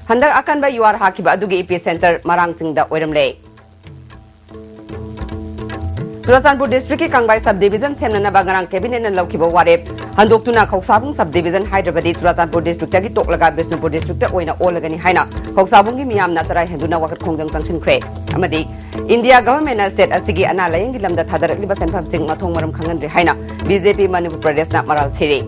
Handak akan ba yuar hakiba adugi epicenter Marangsingda oiramle. Churachandpur district ki Kangbai subdivision semna bangarang cabinet na laukiba warep handoktuna Khoksabung subdivision Hyderabad Churachandpur district gi toklaga Bisnupur district ta oina olagani haina Khoksabung gi miyam na tarai henduna wakat khongjang tangsin khre amadi India government na state asigi ana layeng gi lamda thadarak liba senpham sing mathong maram khangan ri haina BJP Manipur Pradesh na maral siri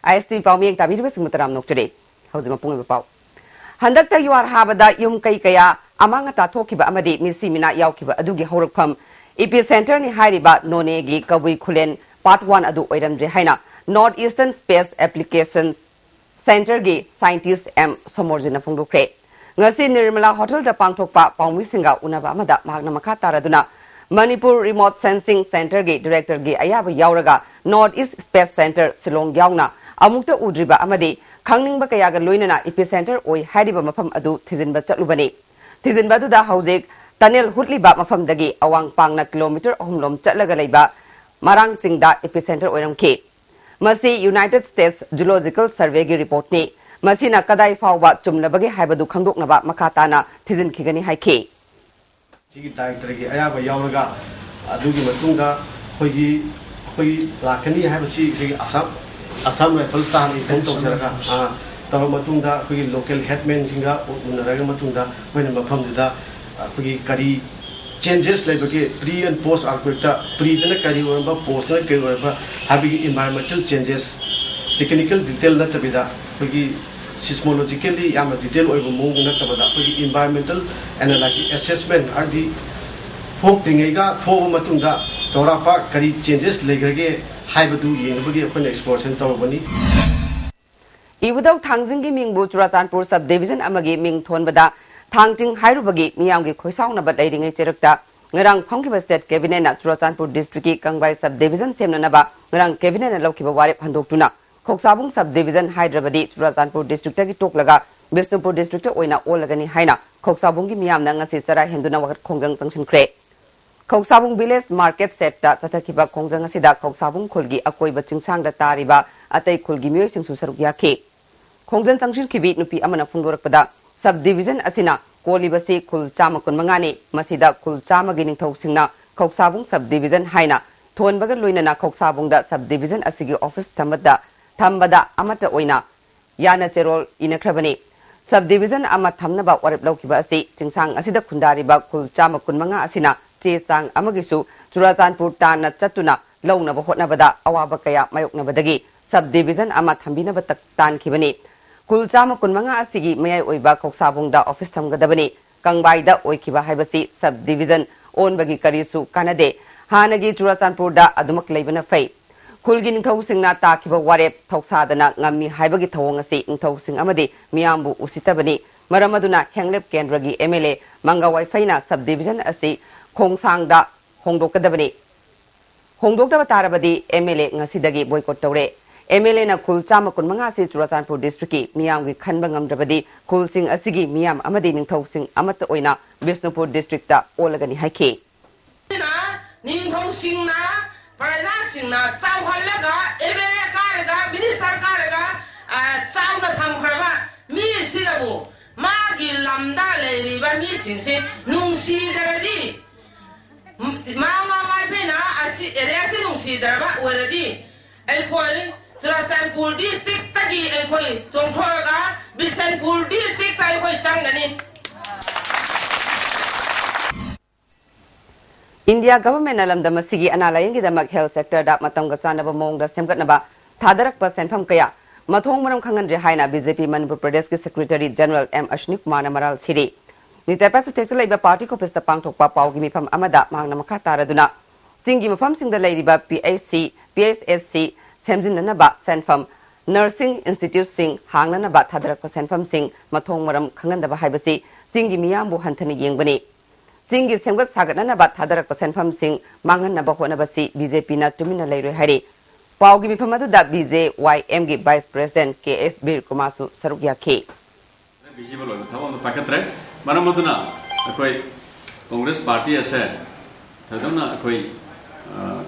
ISTV pau mieng tabi ribes mutaram nok today hausi mapung ba pau handak ta yuar habada yum kai kaya amanga ta thokiba amadi misi mina yaukiba adugi haurakpham epicenter ni hairiba none gi kabui khulen part 1 adu oiramje haina North Eastern Space Applications Center gi scientist M Somorjina phungdukre ngasi Nirmala Hotel da pangthokpa paumi singa unaba amada magna makha taraduna Manipur Remote Sensing Center gi director gi ayaba yauraga North East Space Center Silong yauna amukta udriba amadi khangningba kayaga loinana epicenter oi hariba mafam adu thijinba chatlubani thijinba du da haujek tunnel hutliba mafam dagi awang pangna kilometer ahumlom chatlaga leiba marang singda epicenter oiramki masi United States Geological Survey gi report ni masina kadai fawba chumlabagi haibadu khangdoknaba makhatana thijin khigani haiki Jigi director gi ayaba yauraga adugi matungda khoi lakani haibasi gi Assam Rifle Star ni tong saraka tawra matungda khoi local headman singa unaraga matungda hoina mafam da khoi kari changes lebake pre and post earthquake ta pre na kari orba post na kari orba habi environmental changes technical detail na tabida khoi seismologically yam detail oiba mong na tabada khoi environmental analysis assessment adi phok tingaiga thoba matungda chorapa kari changes legrage haibadu yengbagi akhona exploration tawbani Ibudau thangjing gi mingbu Churachandpur subdivision amagi ming thonbada thangting hairubagi miyamgi khoisaungna bat airingai cherakta ngarang phangkiba state cabinet na Churachandpur district ki Kangbai subdivision semna ba ngarang cabinet na laukiba warep handoktuna Khoksabung subdivision Hyderabad Churachandpur district gi toklaga Bisnupur district oina olagani haina Khoksabung gi miyamna ngasi sarai henduna wakat khongjang tangsin khre Khoksabung village market set ta tathakiba khongjang asida Khoksabung khulgi akoiba chingsang da tariba atai khulgi miyoi singsu saruk yakhe khongjang tangsin khibi nupi amana phungdorakpada subdivision asina kolibasi khul chama kunmanga ni masida khul chama gi ningthau singna Khoksabung subdivision haina thonbaga loinana Khoksabung da subdivision asigi office thambada amata oina yana cherol inakhrabani subdivision ama thamnaba warep laukiba asi chingsang asida khundariba khul chama kunmanga asina che sang amagisu Churachandpur tana chatuna launaba hotnabada awaba kaya mayoknabadagi subdivision ama thambinaba tan khibani kulchama kunmanga asigi mayai oiba Khoksabungda office thamgadabani Kangbaida oikiba haibasi subdivision onbagi karisu kanade hanagi Churachandpur da adumak leibana fai khulgi ningthau singna takiba warep thoksadana ngami haibagi thawong asi ningthau sing amadi miyambu usitabani maramaduna henglep kendragi MLA mangawai faina subdivision asi khongsangda hongdokadabani hongdokdaba tarabadi MLA ngasidagi boycott tawre MLA na khul chama kunmanga si Churachandpur district ki miyamgi khanba ngamdrabadi khul sing asigi miyam amadi ningthau sing amata oina Bisnupur district ta olagani haike ningthau sing na praja sing na chawhalaga MLA karaga minister karaga chawna thamkhraba mi sigabu magi lamda leiriba mi singse nungsi daradi Mama mai pena asi area nungsi daraba weradi elkhoi Churachandpur district tagi elkhoi chongthoga Bisnupur district tai khoi changgani India government alamda masigi analayeng gidamak health sector da matamga sanaba mongda semgatnaba thadarakpa senpham kaya mathong maram khanganre haina BJP Manipur Pradesh ki Secretary General M Ashwini Kumar Maral Siri Nitapa su teksa laiba party ko pesta pangthokpa pawgi mifam amada mangna makha taraduna singi mafam singda lairiba PSSC semjinna ba senfam nursing institute sing hangna ba thadarakpa senfam sing mathong maram khangandaba haibasi singi miyambu hanthani yengbani singi semgat sagatna ba thadarakpa senfam sing manganna ba honabasi BJP na tumina lairoi hari pawgi mifam adu da BJYM gi Vice President KS Bir Kumasu saruk yakhe visible over the top of the packet track. Manamaduna, a Congress party as said, Tadona, a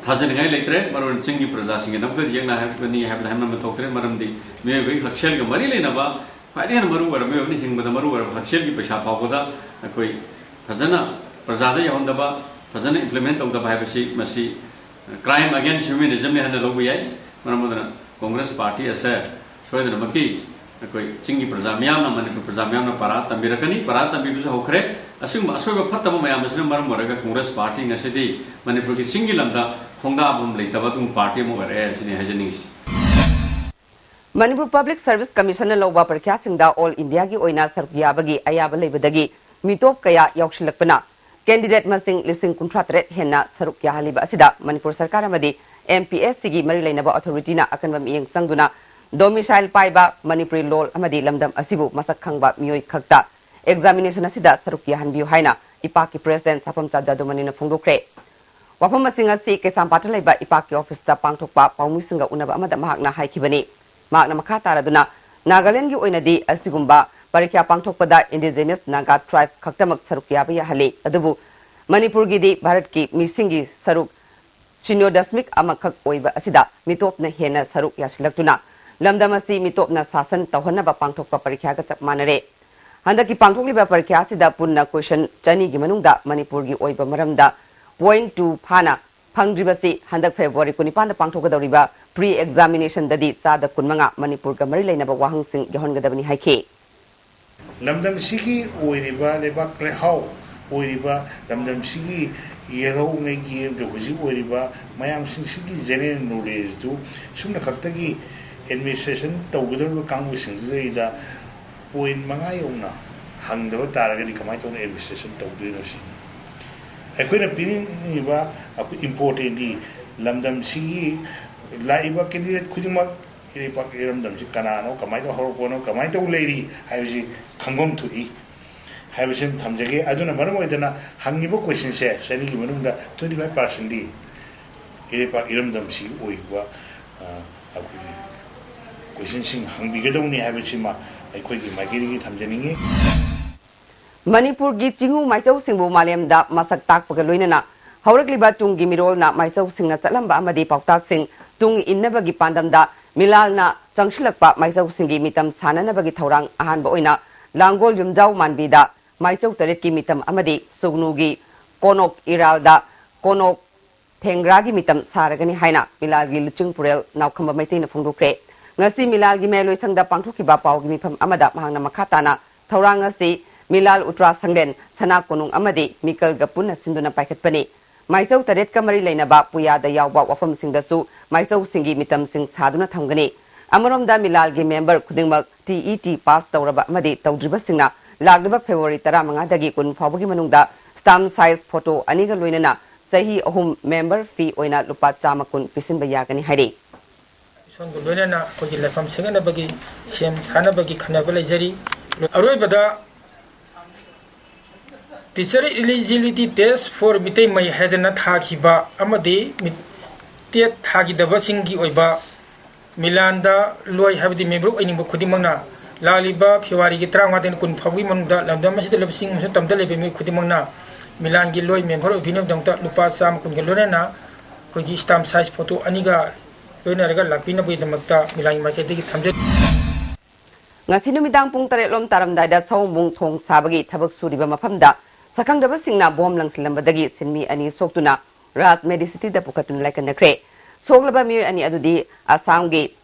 Tajan later, Maron Singi Prasasing, and after the young have the Hamam talk to Maramdi, maybe Hakshelga Marilinava, Padian Maru, or maybe with the Maru of Hakshelgi Pashapagoda, a Tazana, Prasada Yondaba, Tazana implement of the privacy, Masi, crime against humanism and the Lobiai, Manamadana, Congress party as said, so the Maki. Chingi Prazamiana, Manipur Prazamiana, Parata, Mirakani, Parata, Bibusa Hokre, assume a sort of Patama, Maramaraga, Congress party in a city, Manipur Singilanda, Hongabum, Litabatum party, over airs in Hajanis. Manipur Public Service Commissioner Loba Perkasing da All India gi oina sarkyabagi ayaba lebadagi mitop kaya yaukshilakpana candidate masing lising kuntratret henna sarukya haliba asida Manipur Sarkar amadi MPSC gi mari lainaba authority na akanba miyeng sangduna domicile paiba Manipuri law amadi lamdam asibu masak khangba miyoi khakta examination asida sarukya hanbiu haina ipaki president sapam chadadu manina phongdokre wafam masing asi kesam patalaiba ipaki office ta pangthokpa paumusinga unaba amada mahakna haikibani Magna Makata Raduna, Nagaland gi oinadi asigumba, Parikya Pangthokpada indigenous Naga tribe Kaktamak Sarukya Hale, Adubu, Manipur gidi Bharat ki Misingi Saruk, Shino Dasmik Amakak Oiba Asida, Mitop na Hena Saruk Yashilaktuna, Lamdamasi Mitop na Sasan Tawhanaba Pangthokpa Parikya Gatsak Manare. Handaki Pangthokliba Parikya Sida Punna question Chani Gimanunda, Manipur gi Oiba Maramda, point to Pana, Pangdribasi, Handak February Kunipanda Pangthokadoriba, pre-examination dadi sada kunmanga Manipur ka mari lainaba wahang sing gahongadabani haike lamdam sigi oiriba lebak lehau oiriba lamdam sigi yero ngai gi de huji oiriba mayam sigi general knowledge tu sumna khaktagi administration tawgudar kangbu sing da point manga yongna hangdaba taragani kamai tawna administration tawduino si akoina pinin ni ba aku importantly lamdam sigi Laiba candidate Kudimak, Iripak Iramdam, Kanano, Kamaito Horopono, Kamaito lady, I was Kangom to E. I was in Tamjagi, I don't know Maramoidana, Hangibo question says, sending Manunda 25% D. Iripak Iramdam, see, Oiwa, question sing Hangigadoni Habishima, I quickly my getting it, Tamjani. Manipur gi chingu maisau singbu malem da masak tak pagaloinana haurakliba tungi mirol na maisau singna chalamba amadi pautak sing tung innabagi pandamda milalna changshilakpa maisau singi mitam sananabagi thaurang ahanba oina langol yumjau manbida maisau taretki mitam amadi sugnugi konok iralda konok thengragi mitam saragani haina milalgi luchung purel naukhamba maiteina phongdokre ngasi milalgi meloi sangda pangthokiba paugi mifam amada mahangna makhatana thaurang asi milal utra sangden sana konung amadi mikal gapuna sinduna paikhatpani Maisau taret kamari lainaba puyada yawba wafam singdasu maisau singi mitam sing saduna thamgani amarom milal gi member khudingmak TET pass tawraba amadi tawdriba singna lagdaba February 15 dagi kun fawbagi manungda stamp size photo aniga loinana sahi ahum member fee oina lupa chama kun pisinba yagani hairi son loinana kogi lafam singana bagi sem sana bagi khanaba lejari aroi bada Teacher eligibility test for Mitay May Hadana Takiba Amade Tet Takidaba Singi Oiba Milanda Loy have the member in Kudimana Laliba Piwari Gitramadan Kun Pawimanda Lamdamas de Lapsing Tamdale Kudimana Milan Giloy member of Vinam Danta Lupa Sam Kungalona Kugi stamp size photo Aniga Loinaraga Lapina with the Mata Milan Market Tamde Ngasino midang pung taretlom taramdai da saumung thong sabagi thabak suriba mafamda Sakangdaba singna bom lang silambadagi sinmi ani soktuna ras medicity da pukatun laikan nakre soglaba mi ani adudi asamgi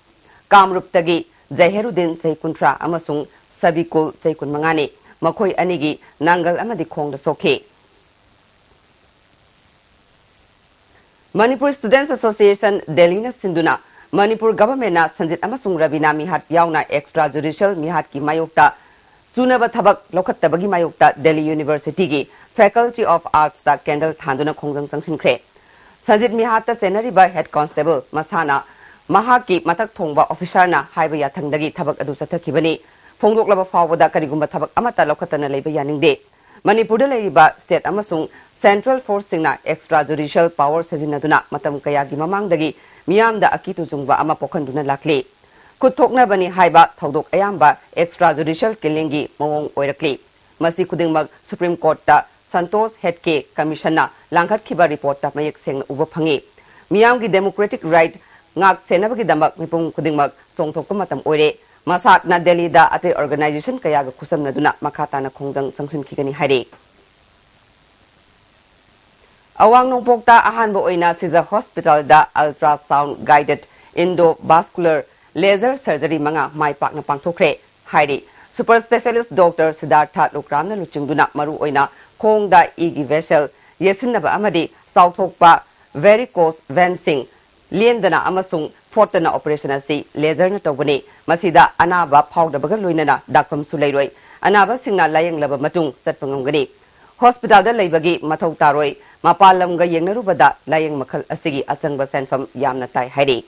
kamruptagi Zahiruddin Kuntra amasung sabikul kun mangani makoi anigi nangal amadi khongda sokhe Manipur Students Association Delhi na sinduna Manipur government na sanjit amasung Rabina mihat yauna extrajudicial mihat ki mayokta Chunaba thabak lokhattabagi mayokta Delhi University gi Faculty of Arts ta candle thanduna khongjang changsinkre Sanjit mihata senariba head constable masana mahaki matak thongba officer na haiba yathangdagi thabak adu sathakibani phongdoklaba fawbada karigumba thabak amata lokhatana leiba yaningde Manipur leiba state amasung Central Force singna extrajudicial power sajinaduna matam kayagi mamangdagi miyamda akitu jungba ama pokhanduna lakle ꯈꯨꯠꯊꯣꯛꯅꯕꯅꯤ ꯍꯥꯏꯕ ꯊꯧꯗꯣꯛ ꯑꯌꯥꯝꯕ extra ꯖꯨꯗꯤꯁꯤꯌꯦꯜ ꯀꯤꯂꯤꯡꯒꯤ ꯃꯑꯣꯡ ꯑꯣꯏꯔꯛꯂꯤ ꯃꯁꯤ ꯈꯨꯗꯤꯡꯃꯛ supreme ꯀꯣꯔꯠꯇ Santosh ꯍꯦꯠꯀꯦ ꯀꯃꯤꯁꯟꯅ ꯂꯥꯡꯈꯠꯈꯤꯕ ꯔꯤꯄꯣꯔꯠꯇ ꯃꯌꯦꯛ ꯁꯦꯡꯅ ꯎꯕ ꯐꯪꯏ ꯃꯤꯌꯥꯝꯒꯤ ꯗꯦꯃꯣꯀ꯭ꯔꯦꯇꯤक right ngak senabagidamak mipum khudingmak chongthokpa matam oire masakna Delhi da ate organization kaya ga khusamnaduna makhatana khongjang sangsinkhigani haire awang nongpokta ahanba oina Siza Hospital da ultrasound guided endovascular laser surgery manga mai pakna pangthokre haire super specialist doctor Siddhartha Lokramna luchingduna maru oina khongda igi vessel yesinaba amadi sauthokpa varicose veins Liendana amasung fortana operation asi laser na tawbani masida anaba phawdabaga loinana dakpam sulairoi anaba singna layang laba matung satpangam hospital da leibagi mathau taroi mapalam ga yengnarubada layang makhal asigi achangba senfam yamna tai hairi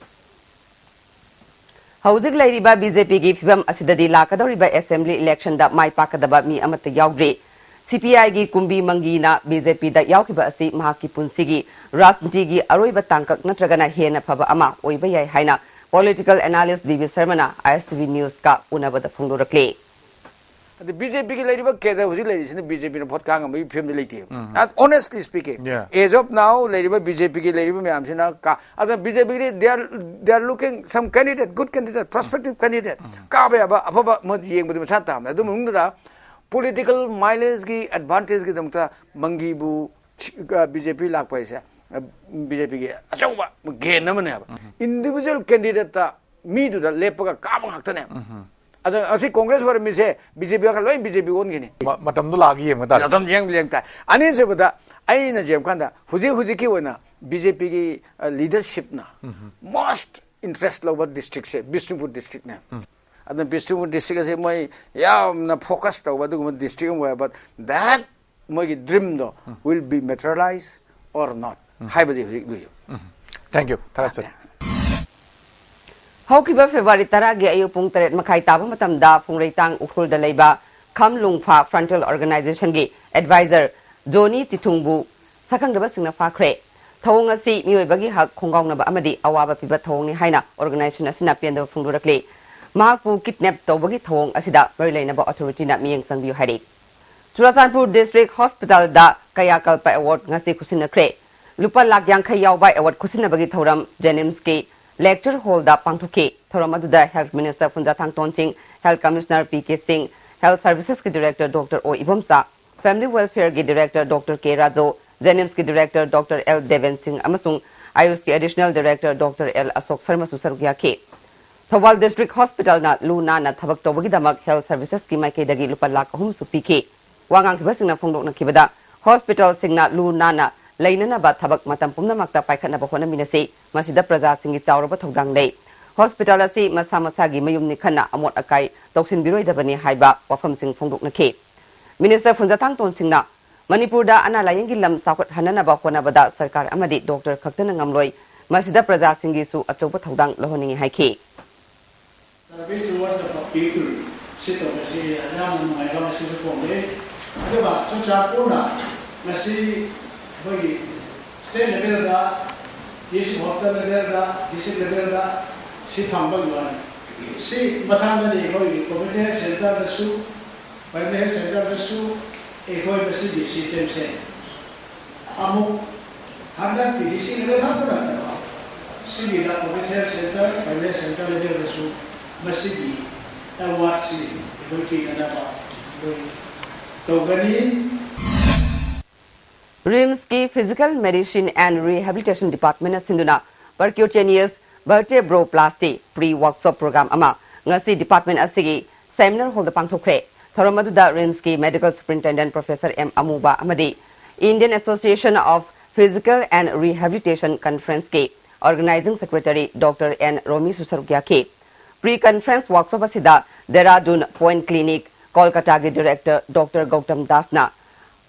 Housing Lairiba BJP gi fibam asidadi lakadoriba assembly election da mai pakadaba mi amata yaudri CPI gi kumbi mangina BJP da yaukiba asi mahaki punsigi Rasniti gi aroiba tangkak natragana hena phaba ama oiba yai haina political analyst BB Sarmana ISTV news ka unabada phongdorakle The BJP ki lady ba keda huji lady sin BJP no phot kang mi phim lady honestly speaking as of now lady ba BJP ki lady ba myam sin ka other BJP they are looking some candidate good candidate prospective candidate ka ba ba afaba mo yeng bu sa tam adu mung da political mileage ki advantage ki damta mangi bu BJP lak paisa BJP ki achauba gain na mane individual candidate ta mi du da lepaga ka bang haktane ada asi congress war mi se BJP ka loi BJP on gini matam du lagi yem ta matam jeng leng ta ani se bada ai na jem khanda huji ki wona BJP ki leadership na most interest lower district se Bishnupur district na ada Bishnupur district se moi ya na focus ta wadu district mo but that moi ki dream do will be materialized or not haibadi huji lu thank you thank you Haukiba February taragi ayu pung taret makai taba matamda phungreitang ukhul da leiba khamlungpha frontal organization gi advisor Joni Titungbu sakhangdaba singna fakhre thawng asi mioi bagi hak khongaung ba amadi awaba piba thawng ni haina organization asina penda phungdurakle mahakpu kidnap tawbagi thawng asida marilena ba authority na miyeng sangbiu hairi Churasanpur district hospital da kayakalpa award ngasi khusinakre lupa lak yang khayau bai award khusinabagi thoram Jenims ki lecture hall da pangthuki thoramaduda health minister Punjathang Tonsing health commissioner PK Singh health services ki director Dr O Ibomsa family welfare ki director Dr K Rajo Jenims ki director Dr L Deven Singh amasung Ayush ki additional director Dr L Asok Sarma susarugya ki Thawal district hospital na luna na thabak tawbagi damak health services ki maike dagi lupa lak ahum su piki wangang ki basing na phongdok na kibada hospital singna luna na lainana ba thabak matam pumna makta paikhatna ba khona minase masida praja singi chawraba thodang nei hospital asi masa masa gi mayum ni khana amot akai toksin biroi dabani haiba wafam sing phongdok na ke minister Punjathang Tonsingna Manipur da ana layeng gi lam sakot hanana ba khona bada sarkar amadi doctor khaktana ngamloi masida praja singi su achoba thodang lohoni haike service towards the people sit on the sea ayam mai ba masi ko le aba chucha puna masi bagi state level da this hospital level da this level da si thamba yuan si mathang da ni hoi community center da su primary center da su e hoi da si system se amu handa PDC level ha da si ni da community center primary center level da su masigi award si hoi ki kana ba to gani RIMS ki Physical Medicine and Rehabilitation Department Sinduna Percutaneous Vertebroplasty Pre-Workshop Program ama ngasi department asigi seminar hold pangthokre thoramaduda RIMS ki Medical Superintendent Professor M Amuba amadi Indian Association of Physical and Rehabilitation Conference ki Organizing Secretary Dr N Romi Susarugya ki pre-conference workshop asida Dehradun Point Clinic Kolkata ki Director Dr Gautam Dasna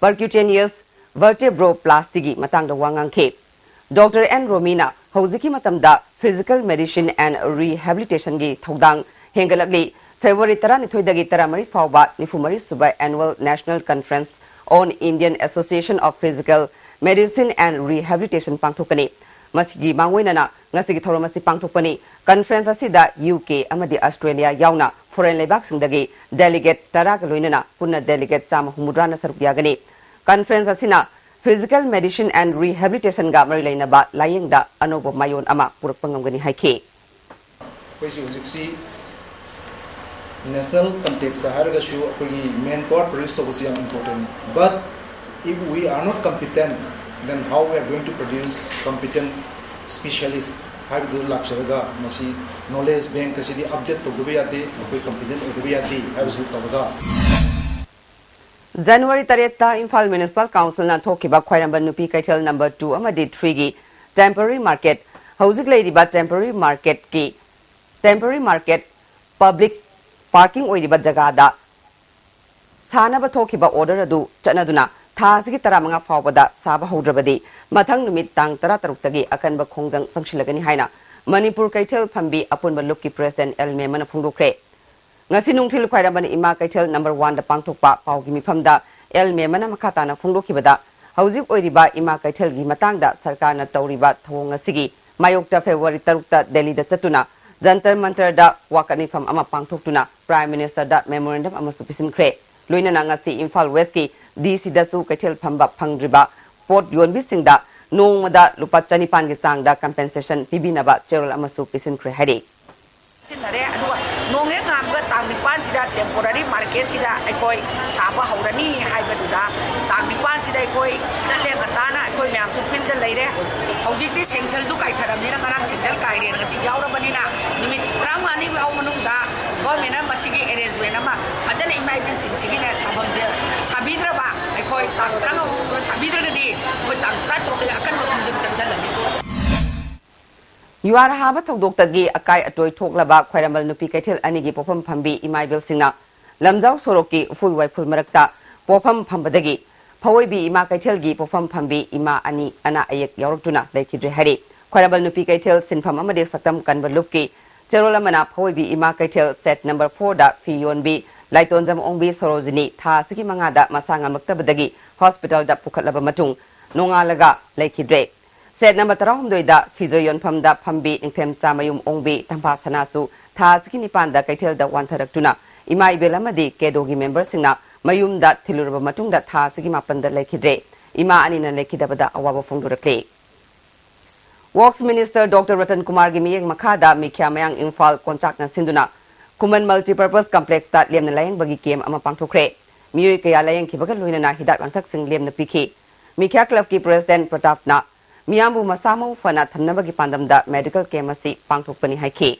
Percutaneous vertebroplasty gi matangda wangang ke Dr N Romina hojiki matamda physical medicine and rehabilitation gi thodang hengalakli February 12 dagi 13 fawba nifumari subai annual national conference on Indian Association of Physical Medicine and Rehabilitation pangthokani masigi mangwinana ngasigi thoramasi pangthokpani conference asida UK amadi Australia yauna foreign lebak singdagi delegate tara ka loinana punna delegate chama humudrana saruk yagani conference asina physical medicine and rehabilitation ga mari lainaba layengda anoba mayon ama purukpangamgani haiki national context hargashu apagi main part produce to is important, but if we are not competent, then how we are going to produce competent specialists? How do you laksharaga masi knowledge bank kasi update to the yati apoi competent to the yati how is it to January 30 Imphal Municipal Council na thokiba khwairamba nupi kaithal number 2 amadi 3 gi temporary market houzik leidiba temporary market public parking oiriba jagada sanaba thokiba order adu chanaduna thasigi taramanga fawbada saba haudrabadi mathang numit tang 16 tagi akanba khongjang sangshilagani haina Manipur kaithal phambi apunba lukki president Elme mana phungdokre ngasi nungthil khwairambani ima kaithal number 1 da pangthokpa pawgi mifamda Elme mana makhatana phungdokibada hauzik oiriba ima kaithal gi matangda sarkarna tawriba thawong asigi mayokta February 3 ta Delhi da chatuna Jantar Mantar da wakani fam ama pangthoktuna Prime Minister da memorandum ama supisin kre loinana ngasi Imphal West ki DC da su kaithel phamba phangdriba port yonbi singda nongmada lupa chanipan gi sangda compensation pibinaba cherol ama supisin kre hadi sinare aduwa nonge ngamga tangnipan sida temporary market sida ekoi saba haurani haibaduda tangnipan sida ekoi challe gatana ekoi myam su field da leire hojiti sengsel du kai tharamni na ngarang sengsel kai re ngasi yaurabani na nimit tramani bi aumanungda government masigi arrangement ama ajana imagine sigi na sabamje sabidraba ekoi tangtrang sabidragadi ekoi tangtra troke akan bakunjing chamchalani Yuara haba thokdoktagi akai atoi thoklaba khwairambal nupi kaithel anigi pofam phambi imaibil singna lamjau soroki full waiful marakta pofam phambadagi phawaibi ima kaithel gi pofam phambi ima ani ana ayek yauraktuna laikidre hari khwairambal nupi kaithel sinpham amade saktam kanba lupki cherolamana phawaibi ima kaithel set number 4 da fi yonbi laitonjam ongbi sorojini tha sigi manga da masanga maktabadagi hospital da pukhatlaba matung nongalaga laikidre Set number 3 da Fizoyon Pamda Pambi Ingtem Samayum Ongbi Tampa Sanasu Taski Nipanda Kaitel da Wantaraktuna Imai Belamadi Kedogi members singna Mayum da Tilurba Matung da Tasiki Mapanda Lekidre Ima Anina Lekidabada Awaba Fundurakle Works Minister Dr. Ratan Kumar Gimiyeng Makada Mikyamayang Imphal Konchak na Sinduna Kuman Multipurpose Complex da Lem na Layang Bagi Kiem Ama Pangthokre Miyoy kaya layang kibaga luina na hidat langtak sing Lem na Piki Mikya Club ki President Pratap na Miyambu masamo fana thamnabagi pandamda medical chemistry pangthokpani haiki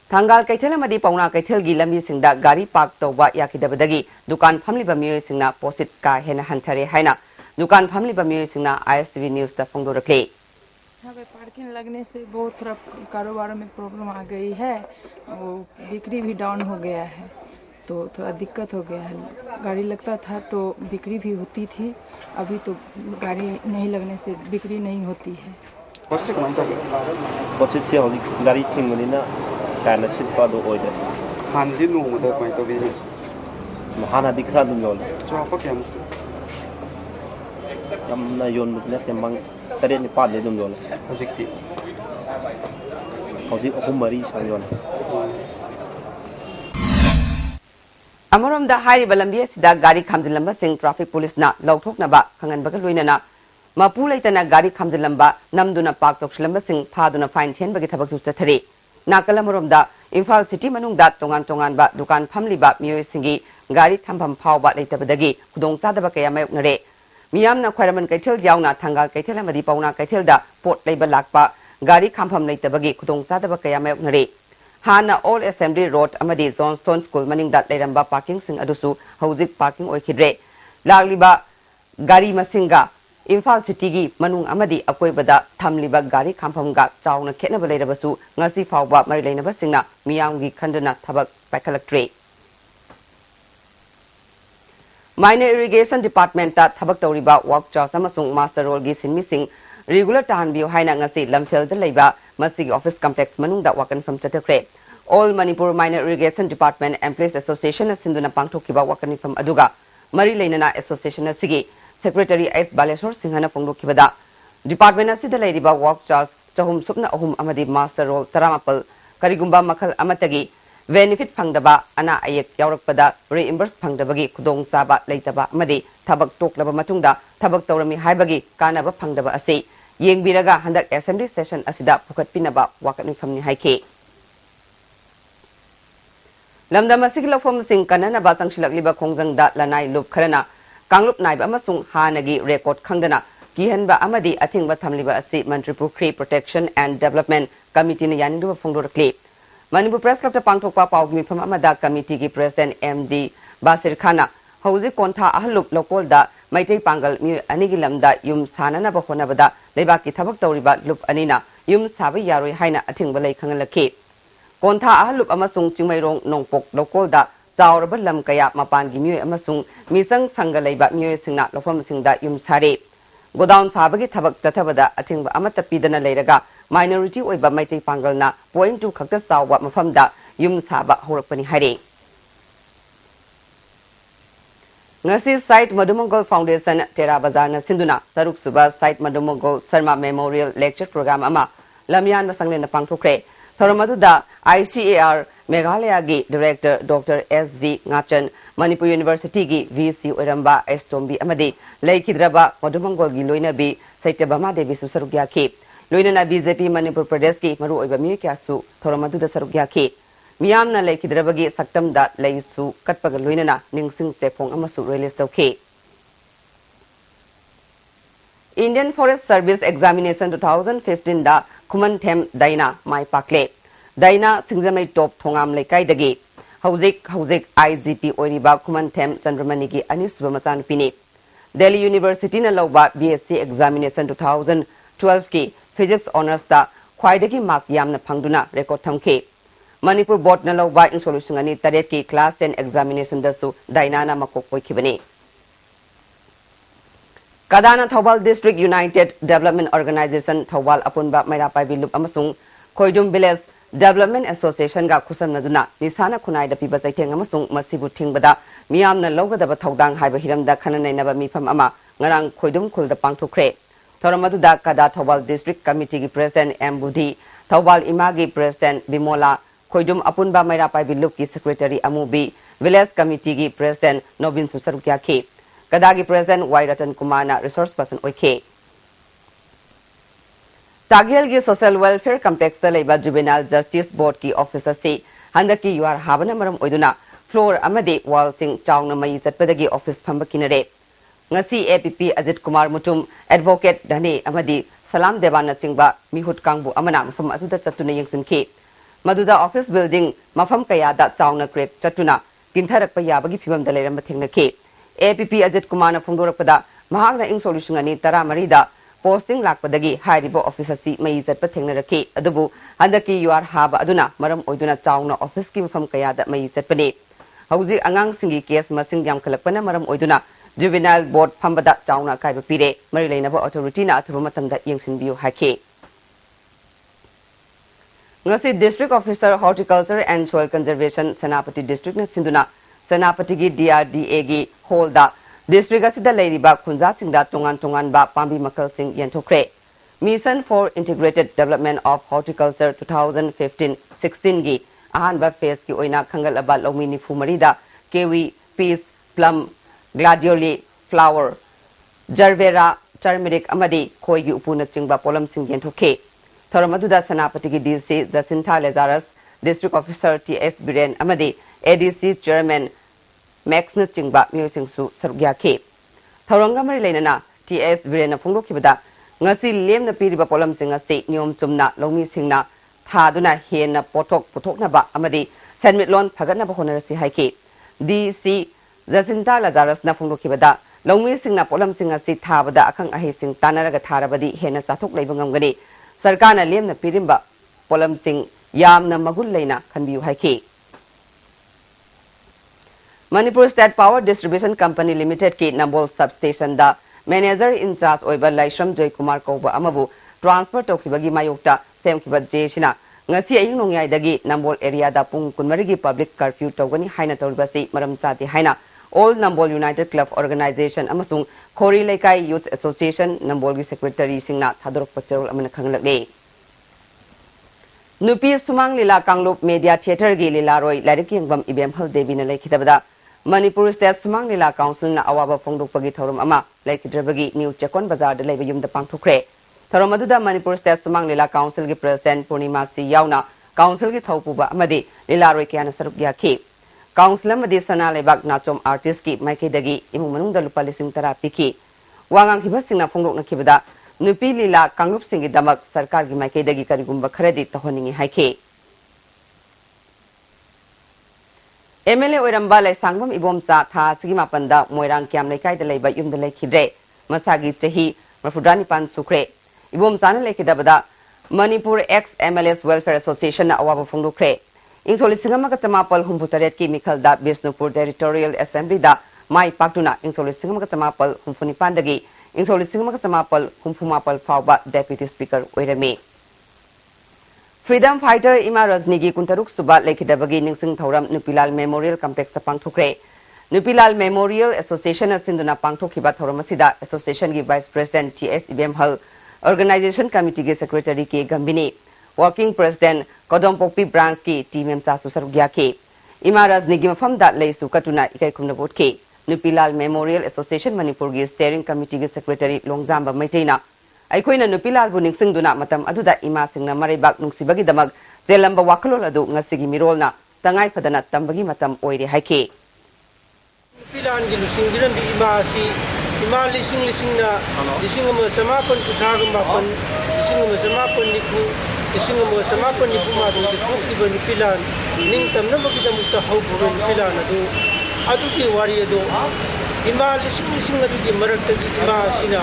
Thangal kaithel amadi pauna kaithel gi lambi singda gari park toba yakidabadagi dukan phamliba miyoy singna posit ka hena hanthare haina दुकान family बमियो सिंगना ISTV news दा फोंगदो रखले। यहाँ पे parking लगने से बहुत थोड़ा कारोबार में प्रॉब्लम आ गई है, वो बिक्री भी डाउन हो गया है, तो थोड़ा दिक्कत हो गया है। गाड़ी लगता था तो बिक्री भी होती थी, अभी तो गाड़ी नहीं लगने से बिक्री नहीं होती है। गाड़ी थिंगनी ना काना सिपा दो ओइदे हानजी नोंगदा कोइ तो बिजनेस हाना दिखरा दुम योन चोपा केम यमना योन ने तेमंग तरे नि पाद ले दुम योन हजिकति हजि अहुम मरी sang योन अमरम दा हारी बलंबी सिदा गाड़ी खामजिलंबा सिंह ट्रैफिक पुलिस ना लौथोकनबा खंगनबगा लोइनना मपु लेतना गाड़ी खामजिलंबा नमदुना पाक तोक्सलंबा सिंह फादुना फाइन थेनबगी थबक सुचथरे नाकल अमरम दा इम्फाल सिटी मनुंग दा तोंगान तोंगान बा दुकान फमलिबा मियोय सिंगी गाड़ी थंभम फावबा लेतबदगी खुदोंग चादबा कया मायोकनरे मियामना खैरमन कैथेल यावना थंगाल कैथेल अमदी पौना कैथेल दा पोट लेबा लाकपा गाड़ी खामफम लेतबगी खुदोंग चादबा कया मायोकनरे हाना ऑल असेंबली रोड अमदी जॉनस्टोन स्कूल मनिंग दा लेरंबा पार्किंग सिंग अदुसु हौजिक पार्किंग ओइखिद्रे लागलिबा गाड़ी मसिंगा इम्फाल सिटी की मनुंग अमदी अकोइबदा थमलिबा गाड़ी खामफमगा चावना खेनबा लेरबसु ngasi फावबा मरि लेनबा सिंगना मियामगी खंडना थबक पाइखलक्ट्रे माइनर इरिगेशन डिपार्टमेंट ता थबक तौरिबा वर्क चार्ज अमसुंग मास्टर रोल गी सिनमी सिंग रेगुलर तानबियो हाइना ngasi लमफेल दा लेबा मसिगी ऑफिस कॉम्प्लेक्स मनुंगदा वाकन फम चटक्रे all Manipur minor irrigation department employees association सिंधुना पांगथोकिबा वाकन फम अदुगा मरि लेनना एसोसिएशन सिगी Secretary S. Baleswar Singhana Pongdokibada. Department asida leiriba work charge chahum supna ahum amadi master roll taramapal karigumba makal amatagi benefit phangdaba ana ayek yaurakpada reimburse phangdabagi khudong saba leitaba amadi thabak toklaba matungda thabak tawrami haibagi kanaba phangdaba ase yengbiraga handak assembly session asida phukatpinaba wakatni famni haike lamdam asigi lofom sing kanana ba sangshilakliba khongjangda lanai lup kharana kanglup naib amasung hanagi record khangdana Kihanba Amadi Atingba Tamliba Asi Manipuri Protection and Development Committee na yanindu phongdorakli Manipur Press Club ta pangthokpa pawmi pham amada committee ki president MD Basir Khana hauji kontha ahlup local da maitei pangal mi anigi lamda yum sanana ba honabada leiba ki thabak tawriba lup anina yum sabai yaroi haina atingba lei khangalaki kontha ahlup amasung chingmairong nongpok local da chauraba lam kaya mapan gi mi amasung misang sanga leiba mi singna lofam singda yum sare Godown sabagi thabak tathabada atingba amata pidana leiraga minority oiba maitei pangalna point 2 khakta sawwa mafamda yum saba horakpani haire ngasi site Madumongol Foundation Tera Bazar na sinduna taruk suba site Madumongol Sarma Memorial Lecture Program ama lamyan masanglen na pangthokre thoramadu ICAR Meghalaya gi Director Dr. SV Ngachan Manipur University gi VC Oiramba Estombi amadi Laikhidraba Madumongol gi loinabi Saitabama Devi Susarugya ki loinana BJP Manipur Pradesh ki maru oiba mi kyasu thoramadu da sarugya ki miyamna Laikhidraba gi saktam da laisu katpaga loinana ningsing chepong amasu release tawki Indian Forest Service Examination 2015 da Kuman Them Daina Mai Pakle Daina Singjamai Top Thongam Lekai dagi Hauzik IGP Oiriba Kuman Them Chandramani gi Anisba Machan Pini Delhi University na lawba BSc Examination 2012 ki Physics Honors da Khwaidagi mark yamna phangduna record thamki Manipur Board na lawba in solution ani taret ki class 10 examination da su Daina na makok poikhibani Kadana Thawal District United Development Organization Thawal Apunba Mairapai Bilup amasung Khoidum Village Development Association ga khusamnaduna nisana khunai da piba saitheng amasung masibu thingbada miyamna lawgadaba thawdang haiba hiramda khananainaba mifam ama ngarang Khoidum khulda pangthokre thoramadu da Kada Thawal District Committee gi President M Budi Thawal Imagi President Bimola Khoidum Apunba Mairapai Bilup ki Secretary Amubi Village Committee gi President Nobin Susarukya ki Kadagi President Y Ratan Kumar na resource person oike Tagial gi Social Welfare Complex ta leiba Juvenile Justice Board ki officer se handaki yuar habana maram oiduna floor amade wall sing chawna mai satpadagi office phamba kinare ngasi APP Ajit Kumar Mutum advocate Dane amadi Salam Devana chingba mihut kangbu amana mafam atuda chatuna yengsinki maduda office building mafam kaya da chawna crack chatuna kintharakpa yabagi phibam da leiram thengnaki APP Ajit Kumar na phongdorakpada mahakna ing solution ani tara marida posting lakpadagi hairibo office asi mai zatpa thengnaraki adubu handaki yuar haba aduna maram oiduna chawna office ki mafam kaya da mai zatpani hauji angang singi case masing yam khalakpana maram oiduna juvenile board phambada chawna kaiba pire mari leinaba authority na athuba matamda yengsinbiu hake ngasi district officer horticulture and soil conservation Senapati district na sinduna Senapati gi DRDA gi holda district asida leiriba khunja singda tongan ba pambi makal sing yenthokre Mission for Integrated Development of Horticulture 2015-16 gi ahanba phase ki oina khangal aba lawmi nifu marida kiwi peas plum gladioli flower jarvera turmeric amadi khoi gi upuna chingba polam sing yenthokhe thoramaduda Senapati gi DC Jacinta Lazarus district officer TS Biren amadi ADC chairman Max na chingba musing su sarugya ke thoranga mari leinana TS Biren phonglo khibada ngasi lem na piriba polam singa se niom chumna lawmi singna thaduna hena pothok na ba amadi sanmitlon phagatna ba honarasi haike DC Jacinta Lazarus na phonglo khibada lawmi singna polam singa si thabada akhang ahi sing tanaraga tharabadi hena sathok leiba ngamgani sarkana lem na pirimba polam sing yamna magul leina khanbiu haike Manipur State Power Distribution Company Limited ki Nambol substation da manager in charge oiba Laishram Joy Kumar Kauba amabu transfer tokibagi mayokta semkiba jeshina ngasi aying nongyai dagi Nambol area da pung kunmarigi public curfew togani haina tawribasi maram chati haina All Nambol United Club Organization amasung Khori Laikai Youth Association Nambol gi Secretary singna thadorok pacharol amana khanglakle Nupi Sumang Lila Kanglup Media Theatre gi Lila Roy Lairik Yangbam Ibem Hal Devi na laikhitabada Manipur State Sumang Lila Council na awaba phongdok pagi thorum ama laikhidrabagi New Chakon Bazar da laiba yumda pangthokre thorum aduda Manipur State Sumang Lila Council gi President Purnima Si yauna Council gi thaupuba amadi Lila Roy kyana saruk yakhi Council amadi sana lebak nachom artist ki maikidagi imung manungda lupa lising tara piki wangang hiba singna phongdok na khibada Nupi Lila Kanglup Singi Damak Sarkar gi maikidagi karigumba kharedi tahoningi haike MLA Oiramba Laisangbam Ibomsa Tha Sigi Mapanda Moirang Kyam Laikai da Laiba Yumda Laikhidre Masagi Chahi Marfudani Pan Sukre Ibomsa na Laikhidabada Manipur ex MLS Welfare Association na awaba phongdokre Ingso lisingama ka chamapal humputaret ki Mikhalda Bisnupur Territorial Assembly da Mai Paktuna Ingso lisingama ka chamapal humpunipan Ingso lisingama ka chamapal humpumapal fauba Deputy Speaker Oirame Freedom Fighter Ima Rajnigi Kuntaruk Suba Laikhidabagi Ningsing Thoram Nupilal Memorial Complex ta pangthokre Nupilal Memorial Association Sinduna pangthokhiba thoramasida Association gi Vice President TS Ibem Hal Organization Committee gi Secretary K Gambini Working President Kodompokpi Branch ki Team Emsa Susarugya ke Ima Rajnigi mafam da leisu katuna ikai kumna vote ke Nupilal Memorial Association Manipur gi Steering Committee gi Secretary Longjamba Maiteina Aikoina Nupilal bu ningsing duna matam aduda ima singna maribak nungsibagi damag jelamba wakalol adu ngasigi mirolna tangai padana tambagi matam oire haike Nupilal gi lusing dinan bi ima si ima lising na lising ma samapan kuthagamba pan lising ma samapan niku lising ma samapan niku ma du thokki ba Nupilal ning tamna bagi damukta haubu Nupilal adu ki wari adu Ima lising adu gi marakta gi ima sina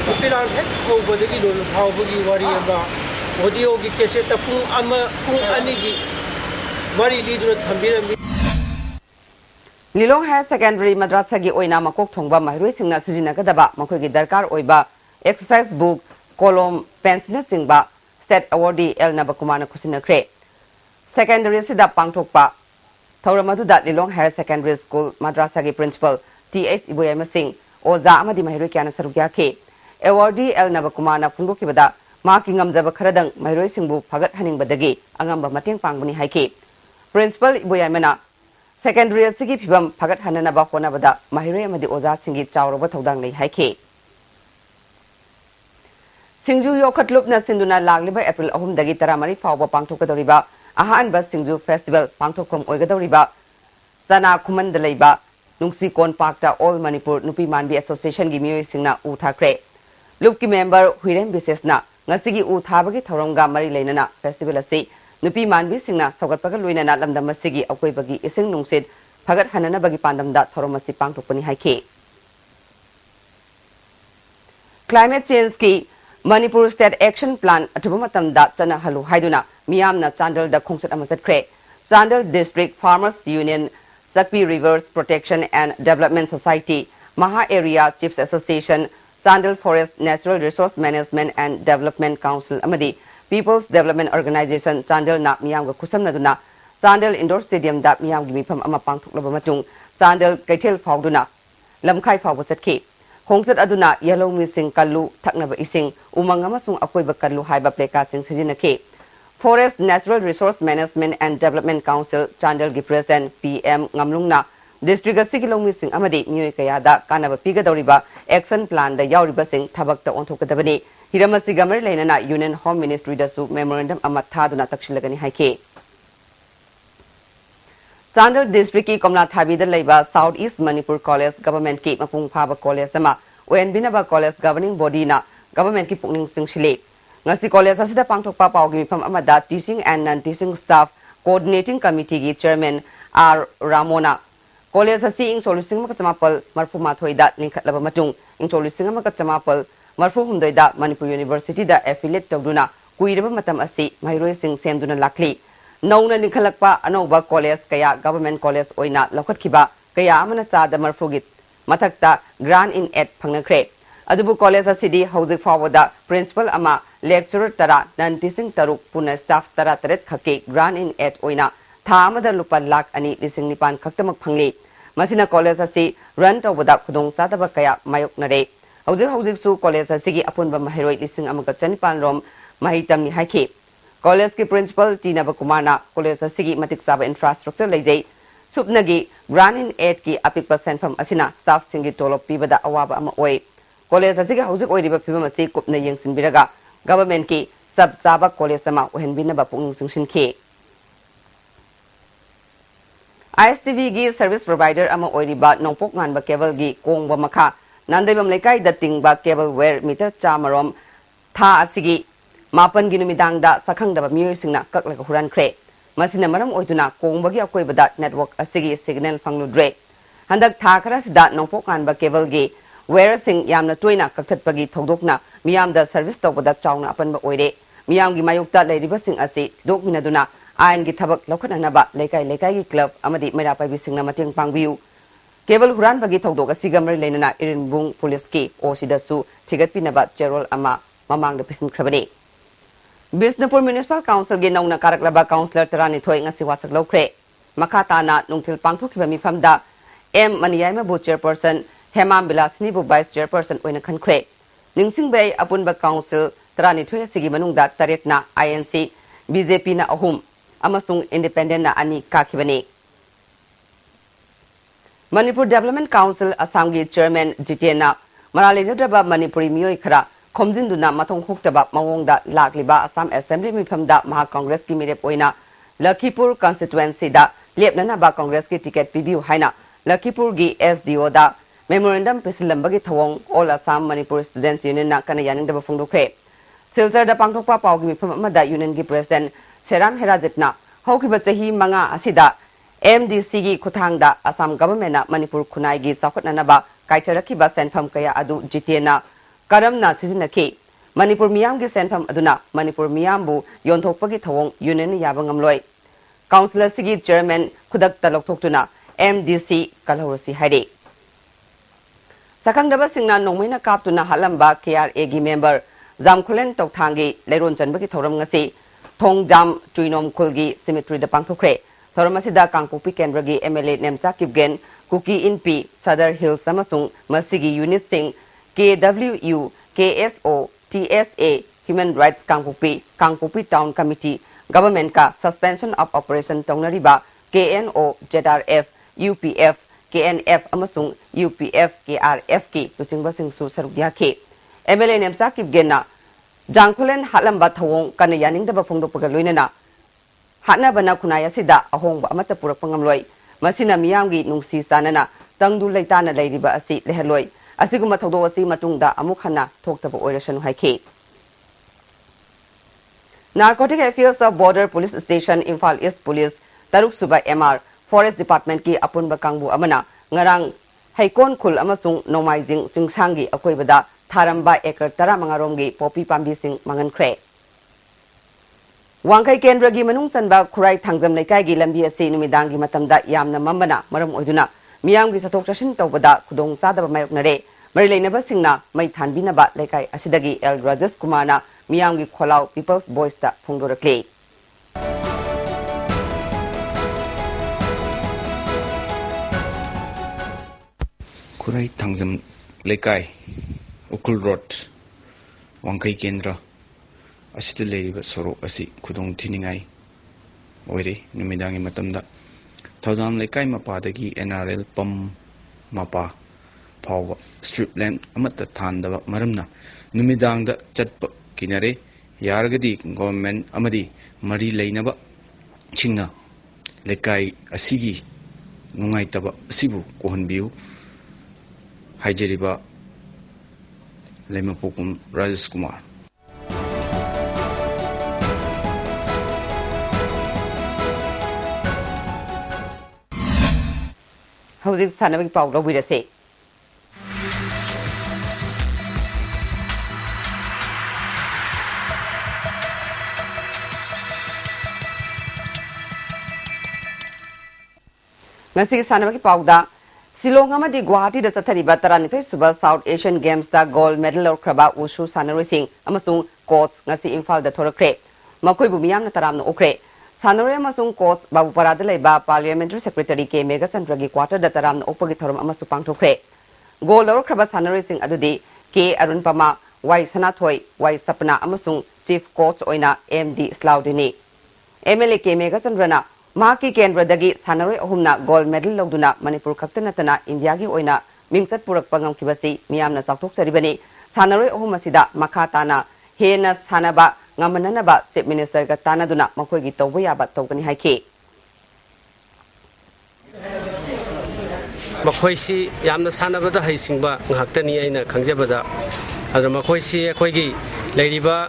Nupilal hek haubadagi lol haubagi wari aba audio gi cassette pung ani gi wari liduna thambirami Lilong Higher Secondary Madrasa gi oina makok thongba mahroi singna sujina kadaba makoi gi darkar oiba exercise book kolom pencil singba state awardee El Nabakumana kusina kre secondary sida pangthokpa thauramadu da Lilong Higher Secondary School Madrasa gi principal TS Iboyama Singh Oza amadi mahroi kyana sarugya ke awardee El Nabakumana phungdokibada maki ngamjaba kharadang mahroi singbu phagat haningbadagi angamba mateng pangbani haike principal Iboyama na Secondary Sigi Pibam Pagat Hananaba Honabada, Mahire Madi Oza Singi Chauroba Todang Haike. Singju Yokatlup na Sinduna Lagliba April Ahum Dagi Taramari Fauba Pangtokadoriba, Ahan Bas Singju Festival Pangtokom Oigadoriba, Zana Kumandalaiba, Nungsi Kon Pakta All Manipur Nupi Manbi Association Gimi Singna Uthakre. Lupki member Huirem Bisesna, Nasigi Uthabagi Thoronga Mari Lenana Festival Asi. Nupi Manbi Singna Sogat Pagal Luina Lamdamasigi Akoi Bagi Ising Nungsid Pagat Hanana Bagi Pandamda Thoromasi Pangtopani Haike. Climate Change Ki Manipur State Action Plan Atubumatamda Chana Halu Haiduna Miyamna Chandal da Kongsat Amasat Kre Chandal District Farmers Union Sakpi Rivers Protection and Development Society Maha Area Chiefs Association Chandal Forest Natural Resource Management and Development Council Amadi People's Development Organization Chandel na miyam ga kusam naduna Chandel Indoor Stadium da miyam gi mifam ama pangthoklaba matung Chandel Kaithel Fauduna Lamkhai Fawba Satki Hongsat aduna Yellow Missing Kallu Thaknaba Ising Umang amasung Akoiba Kallu haiba pleka sing sijinake Forest Natural Resource Management and Development Council Chandel gi President PM Ngamlungna District Asigilo Missing amadi Mioi Kayada Kanaba Piga Doriba Action Plan da Yauriba Sing Thabakta Onthokadabani Hiramasi Gamar Lainana Union Home Ministry Dasu Memorandum Amathaduna Takshilagani Haike. Chandel District ki Komla Thabi da Laiba South East Manipur College Government ki Mapung Phaba College sama ON Binaba College Governing Body na Government ki Pukning Singshile. Ngasi College asida pangthokpa pawgi mifam amada Teaching and Non-Teaching Staff Coordinating Committee ki Chairman R. Ramona. College asi ing solusing makasamapal marfuma thoida lingkhatlaba matung ing solusing makasamapal Marfu Hundoida Manipur University da affiliate Togduna Kuiraba Matam Asi Mairoi Sing Semduna Lakli Nauna Nikhalakpa Anoba College Kaya Government College Oina Lokat Kiba Kaya Amana Sada Marfugit Matakta Grant in Ed Pangakre Adubu College Asidi Hauzik Fawada Principal Ama Lecturer Tara Non-Teaching Taruk Puna Staff Tara Taret Khake Grant in Ed Oina Thamada Lupa Lak Ani Lising Nipan Kaktamak Pangli masina college asi run tawda khudong sadaba kaya mayoknare hojik su college asigi apunba mahiroi lising amaka chanipan rom mahitam ni haiki college ki principal Tina Bakumana college asigi matik saba infrastructure lejai supnagi grant in aid ki apik % from asina staff singi tolop pibada awaba ama oi college asigi hojik oiriba phibam asi kupna yengsin biraga government ki sab saba college ama ohenbina ba pung singsin ki ISTV gi service provider ama oiriba nongpok ngan ba cable gi kongba makha nandebam lekai da tingba cable wire meter chamarom tha asigi mapan gi numidang da sakhang da mioi singna kaklaga huran khre masina maram oituna kongba gi akoi bada network asigi signal fangludre handak tha khara sida nongpok ngan ba cable gi wire sing yamna toina kakthat pagi thodokna miyam da service tawbada chawna apan ba oire miyam gi mayukta leiriba sing asi tidok minaduna ain gi thabak lokhananaba lekai gi club amadi mera pai bisingna mateng pangbiu cable huran bagi thodok asiga mari leinana irinbung police ki osidasu thigat pinaba cherol ama mamang da pisin khrabani Bisnupur Municipal Council gi nauna karaklaba councillor tarani thoi ngasi wasak lokre makata na nungthil pangthokhiba mifamda M Maniyai bu chairperson Hemam Bilasini bu vice chairperson oina khankhre ningsingbei apunba council tarani thoi asigi manungda taretna INC BJP na ahum amasung independent na ani kakhibani Manipur Development Council Assamgi chairman Jitena Maralejadraba Manipuri miyoi khara khomjinduna mathong khoktaba mawongda lakliba Assam Assembly mifamda Maha Congress ki mirep oina Lakhipur constituency da lepnana ba Congress ki ticket pibiu haina Lakhipur gi SDO da memorandum pisilambagi thawong All Assam Manipur Students Union na kana yaningda phongdokre Silchar da pangthokpa pawgi mifam amada union gi president Sheram Herajitna haukiba chahi manga asida MDC gi kuthangda Assam government na Manipur khunai gi chawkhatnanaba kaitarakiba senpham kaya adu jitena karamna sizinaki Manipur miyam gi senpham aduna Manipur miyambu yonthokpagi thawong union yaba ngamloi councilor sigi chairman khudak talokthokuna MDC kalhorosi haide sakangdaba singna nongmaina kaptuna halamba KRA gi member Jamkhulen Tokthangi Leiron Chanbagi thoram ngasi Thongjam Tuinom Khulgi cemetery da pangthokre thoramasida Kangpopi Kendragi MLA Nemcha Kipgen Kuki Inpi Sadar Hills samasung masigi unit sing KWU KSO TSA Human Rights Kangpopi Town Committee Government ka suspension of operation tongnariba KNO ZRF UPF KNF amasung UPF KRF ki tuchingba singsu saruk yakhe MLA Nemcha Kipgenna Jangkhulen halamba thawong kana yaningdaba phongdokpaga loinana hatna bana khunaya sida ahongba amata purakpa ngamloi masina miyamgi nungsi sanana tangdu leitana leiriba asi lehaloi asiguma thawdo asi matungda amuk hana thoktaba oirasanu haikhe Narcotic Affairs of Border Police Station Imphal East Police Taruk Suba MR Forest Department ki apunba kangbu amana ngarang haikon khul amasung nomaijing chingsangi akoibada Tharamba ekar tara mangaromgi popi pambi sing mangankhre Wangkai Kendra gi manung sanba khurai thangjam lekai gi lambi ase numidangi matamda yamna mambana maram oiduna miyam gi sathok chashin tawbada khudong sadaba mayoknare mari leinaba singna mai thanbinaba lekai asidagi L Rajesh Kumarna miyam gi kholau People's Voice ta phongdorakle Khurai thangjam lekai Ukul Road Wangkai Kendra asida leiba sorok asi khudong thiningai oire numidangi matamda thodam lekai mapadagi NRL pam mapa phawa strip lamp amata thandaba maramna numidangda chatpa kinare yaragadi government amadi mari leinaba chingna lekai asigi nungaitaba asibu kohanbiu haijeriba Lemapokum Rajesh Kumar Hojik sanabagi pau lo wirase Ngasi sanabagi pau da Silong amadi Guwahati da sathariba taranipai suba South Asian Games da gold medal lorkraba Wushu sanaroi sing amasung coach ngasi Imphal da thorakre makoi bu miyam na taram na okre Sanore amasung coach Babu Parada leba Parliamentary Secretary K Mega Sandragi quarter da taram opagi thoram amasu pangthokre. Goal lor kraba Sanore sing adudi K Arun Pama Y Sanathoi Y Sapna amasung Chief Coach oina MD Slaudini. MLA K Mega Sandrana Maki Kendradagi Sanore ohumna gold medal logduna Manipur khaktanatana India gi oina mingsat purak pangam kibasi miyamna sakthok saribani Sanore ohumasida makhatana hena sanaba ngamananaba Chief Minister ga tanaduna makoigi tawba yaba tawgani haiki. Makoisi yamna sanabada haisingba nghaktani aina khangjabada adra makoisi akoigi leiriba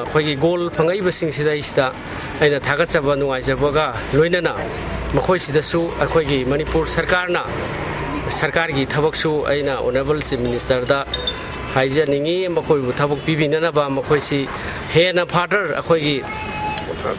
akoigi goal phangai basing sida isida aina thagachaba nuaijabaga loinana makoisi dasu akoigi Manipur sarkarna sarkargi thabaksu aina honorable Chief Minister da haijani makoi bu thabak pibinana ba makoisi hena father akoigi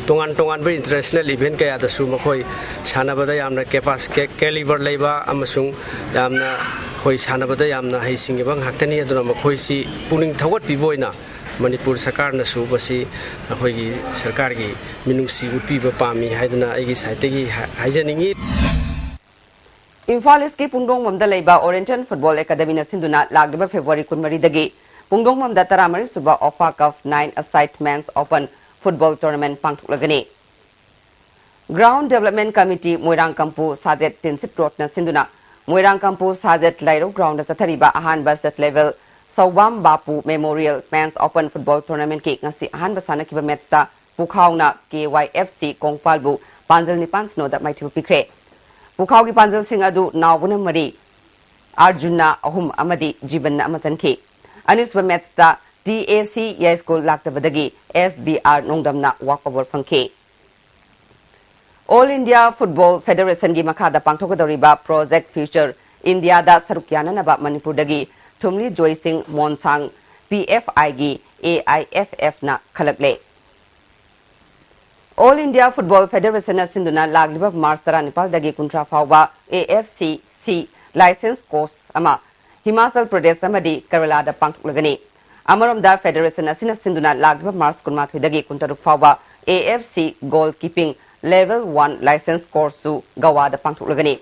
tongan tongan ba international event kaya da su makoi sanabada yamna capacity caliber leiba amasung yamna koi sanabada yamna haising bang haktani aduna makoi si puning thawat piboina Manipur sarkar na su basi akoi gi sarkar gi minungsi upi ba pami haiduna agi saitegi haijaningi Imphal East Pungdong Mamda Leba Oriental Football Academy na sinduna lagdiba February 10 dagi Pungdong Mamda taramari suba OFA Cup 9-a-side Men's Open Football Tournament pangthuklagani. Ground Development Committee Moirang Kampu Sajet Tinsip Road na sinduna Moirang Kampu Sajet Lairo Ground na sathariba ahanba set level Sawam Bapu Memorial Men's Open Football Tournament ki ngasi ahanba sanakiba matchta Pukhauna KYFC Kongpalbu Panjal Nipan Snoda maithibu pikre. Pukhawi Panjal Singh adu Nawuna Mari Arjuna Ahum Amadi Jiban Amasanki. Aniswa Metsta DAC Yai School Laktabadagi SBR Nongdamna Walkover Funki. All India Football Federation gi Makada Pangtokadoriba Project Future India da Sarukyana Naba Manipur dagi Tumli Joy Singh Monsang PFI gi AIFF na Khalakle. All India Football Federation na sinduna lagliba Mars tara Nepal dagi kuntra fawba AFCC license course ama Himachal Pradesh amadi Kerala da pangthuklagani. Amaram da Federation asina sinduna lagliba Mars kunmathoi dagi kuntaruk fawba AFC goalkeeping level 1 license course su Goa da pangthuklagani.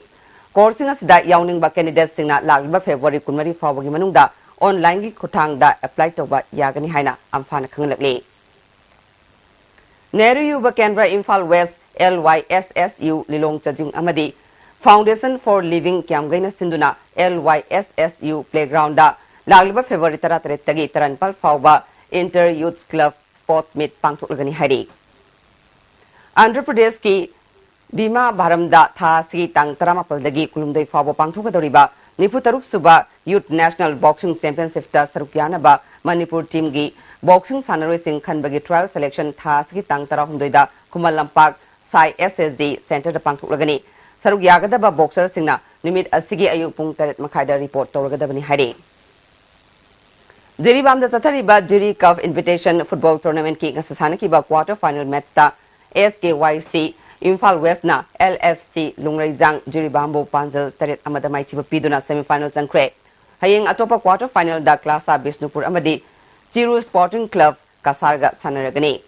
Course singa sida yawning ba candidates singna lagliba February 10 fawba gi manungda online gi khutang da apply tawba yagani haina amphana khanglakli. Nehru Yuva Kendra Imphal West LYSSU Lilong Chajing Amadi Foundation for Living Kiamgaina Sinduna LYSSU Playground da Lagliba February 13 tagi Taranpal Fawba Inter Youth Club Sports Meet pangthuklagani hari. Andhra Pradesh ki Bima Bharamda tha si tang taramapal dagi kulumdai fawba pangthukadoriba Niputaruk Suba Youth National Boxing Championship ta sarukyana ba Manipur team gi Boxing Sanaroi Singh Khanbagi trial selection task ki tang tara hundoida Kumal Lampak Sai SSD Center da pangthuklagani. Saruk yagadaba boxer singna nimit asigi ayuk pung 8 makhaida report tawragadabani hari. Jiribam da sathariba Jiri Cup Invitation Football Tournament ki ngasasana ki ba quarter final match ta SKYC Imphal West na LFC Lungraijang Jiribambo Panjal 8 amada maichiba piduna semi-final changkre. Hayeng atopa quarter final da Klasa Bisnupur amadi Chiru Sporting Club Kasarga Sanaragani.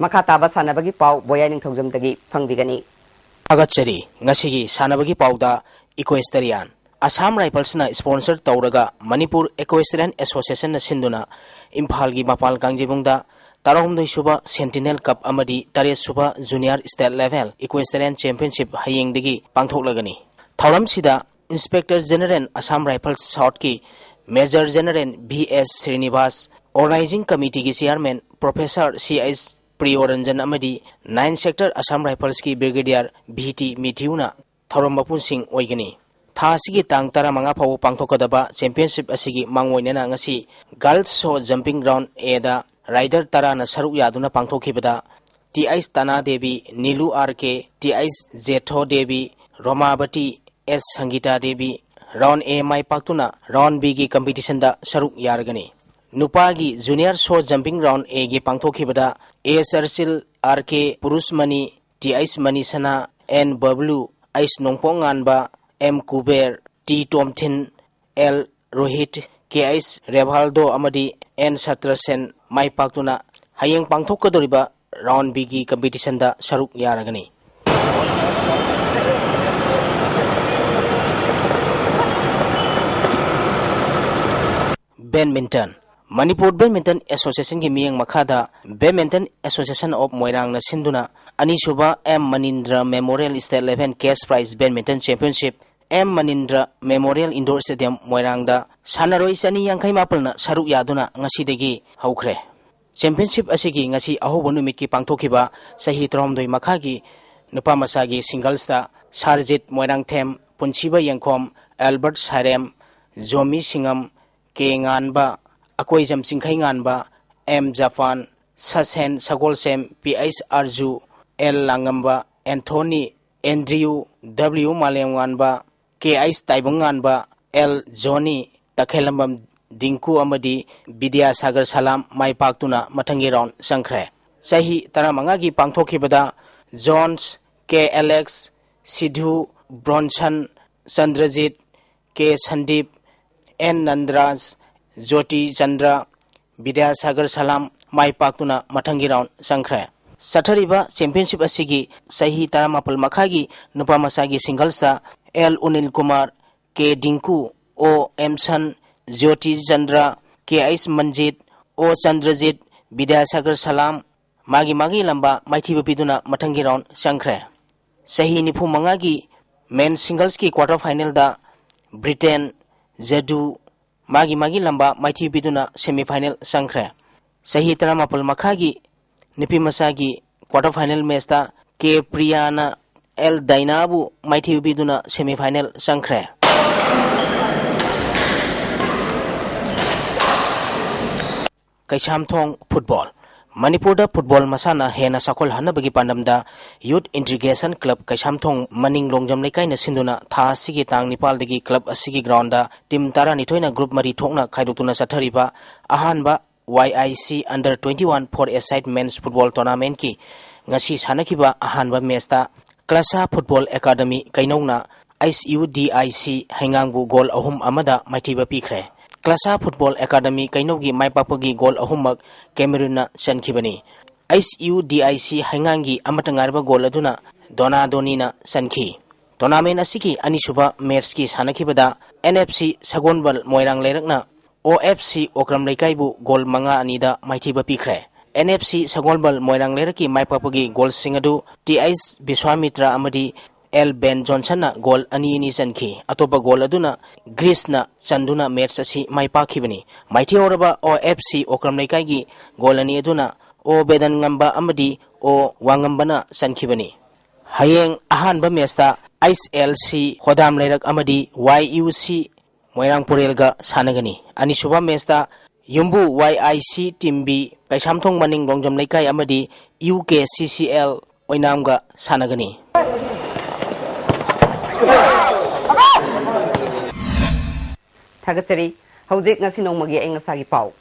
Makataba Sanabagi Pau Boyaning Togum Tagi Pangbigani. Agachari, Ngasigi, Sanabagi Pauda, Equestrian. Assam Rifles na sponsor Tauraga, Manipur Equestrian Association na Sinduna, Imphalgi Mapal Gangjibungda, Tarahum Suba Sentinel Cup Amadi, Tares Suba Junior State Level Equestrian Championship Haying Digi, Pangthoklagani. Tauram Sida, Inspector General Assam Rifles Southki, Major General B.S. Srinivas, Organizing Committee Chairman Professor C.S. Priyoranjan Amadi, 9 Sector Assam Rifles ki Brigadier B.T. Mithiuna, Thoram Mapun Singh Oigani. Tha asigi tang tara manga phaw pangthokadaba championship asigi mangoinena ngasi girls show jumping ground A da rider tara na saruk yaduna pangthokhibada T.I.S. Tana Devi, Nilu R.K., T.I.S. Jetho Devi, Romabati S. Sangita Devi, Round A Mai Paktuna, Round B gi competition da Saruk Yargani. Nupagi Junior Show Jumping Round A gi Pangthokhibada A. Sarsil R.K. Purusmani, T.I.S. Manisana, N. Bablu, Ice Nongpong Anba, M. Kuber, T. Tomthin, L. Rohit, K.I.S. Revaldo Amadi, N. Satrasen, Mai Paktuna, hayeng pangthokkodoriba round B gi competition da saruk yaragani. Badminton. Manipur Badminton Association gi miyang makhada Badminton Association of Moirang na sinduna Anisuba M Manindra Memorial State 11 Cash Prize Badminton Championship M Manindra Memorial Indoor Stadium Moirang da sanaroi sani yangkai mapal na saruk yaduna ngasidagi haukre. Championship asigi ngasi ahobo numit ki pangthokiba sahi 32 makhagi nupa masagi singles da Sarjit Moirang Them Punchiba Yangkhom Albert Sarem Zomi Singam Ke Nganba Akoi Jam Singkhai Nganba M Japan Sasen Sagolsem P.S. Arju L Langamba Anthony Andrew W Malem Nganba K.S. Taibung Nganba L Johnny Takhelambam Dinku Amadi Vidya Sagar Salam Mai Paktuna Matangi round Sankre Sahi Taramangagi Pangthokibada Jones K. Alex Sidhu Bronson Chandrajit K. Sandip N. Nandraj Jyoti Chandra Vidya Sagar Salam Mai Paktuna Matangi round Sankre Sathariba Championship asigi sahi taramapal makhagi nupa masagi singles L. Unil Kumar K. Dinku O. Emsan Jyoti Chandra K. Ais Manjit O. Chandrajit Vidya Sagar Salam Magi lamba maithiba piduna matangi round Sankre sahi nipu mangagi men singles ki quarter final da Britain Jadu Magi lamba maithiba piduna semi final Sankre sahi taramapal makhagi nipi masagi quarter final match da K. Priyana L. Dainabu maithiba piduna semi final Sankre Kaishamthong football Manipur da football masana hena sakol hana bagi pandamda Youth Integration Club Kaishamthong maning longjam lekai na sinduna tha asigi tang Nepal dagi club asigi ground da team tara nitoina group mari thokna khaidotuna sathariba ahanba YIC under 21 for a side men's football tournament ki ngasi sanakiba ahanba match ta Klasa Football Academy kainongna ISUDIC hangangbu goal ahum amada maithiba pikre Klasa Football Academy kainogi maipapagi goal ahumak Cameroon sankibani ISUDIC hangangi amatangarba goal aduna Donadonina sankhi tournament asiki anisuba match ki sanakibada NFC Sagonbal Moirang Lerakna OFC Okram Leikaibu goal manga anida maithiba pikre NFC Sagonbal Moirang Leraki maipapagi goal singadu TIS Biswamitra amadi L. Ben Johnson na goal ani sankhi atopa goal aduna Greece na chanduna match asi mai pakhibani maithi oraba OFC Okram Lekai gi goal ani aduna O Bedan ngamba amadi O Wangambana sankhibani hayeng ahanba match ta ISLC Khodam Lerak amadi YUC Moirang Purelga sanagani ani suba match ta Yumbu YIC Team B Kaisamthong maning longjam lekai amadi UKCCL oinamga sanagani Thagatsari hojik ngasi nongmagi ay ngasagi pau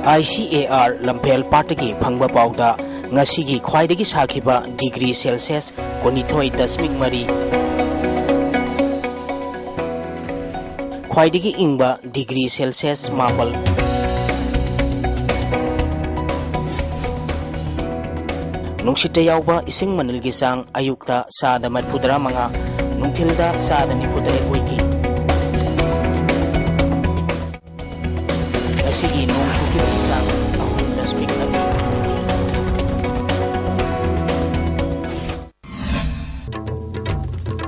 ICAR Lampel Partagi Phangba Pauda ngasigi khwaidagi sakhiba degree Celsius 22.3 khwaidagi ingba degree Celsius mapal Nungsita yauba ising manilgi sang ayukta sada madpudra manga nungthilda sada nipudre oigi asigi nung chuki isang ahum dasmik ami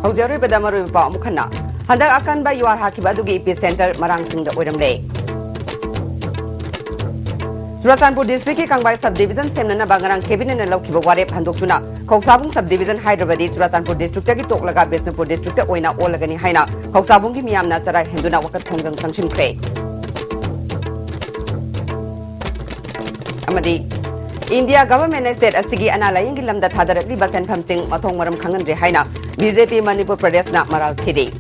Haujarui badamaru pa mukhanna handak akan ba yuar hakiba dugi epicenter marang singda oiramle Churasanpur district ki Kangbai subdivision semnana bangarang cabinet na laukiba warep handokchuna Khoksabung subdivision Hyderabad Churasanpur district ki toklaga Bisnupur district oina olagani haina Khoksabung ki miyamna chara henduna wakat thonggang sangsinkhre amadi India government state asigi analaying ki lamda thadarakli basen phamsing mathong maram khanganre haina BJP Manipur Pradesh na maral chiri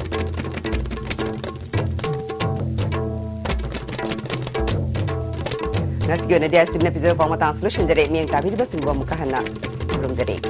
Nasi guna dia ISTV na episode pamatang solution jari miyang tabi di basin buang muka hana belum jadi.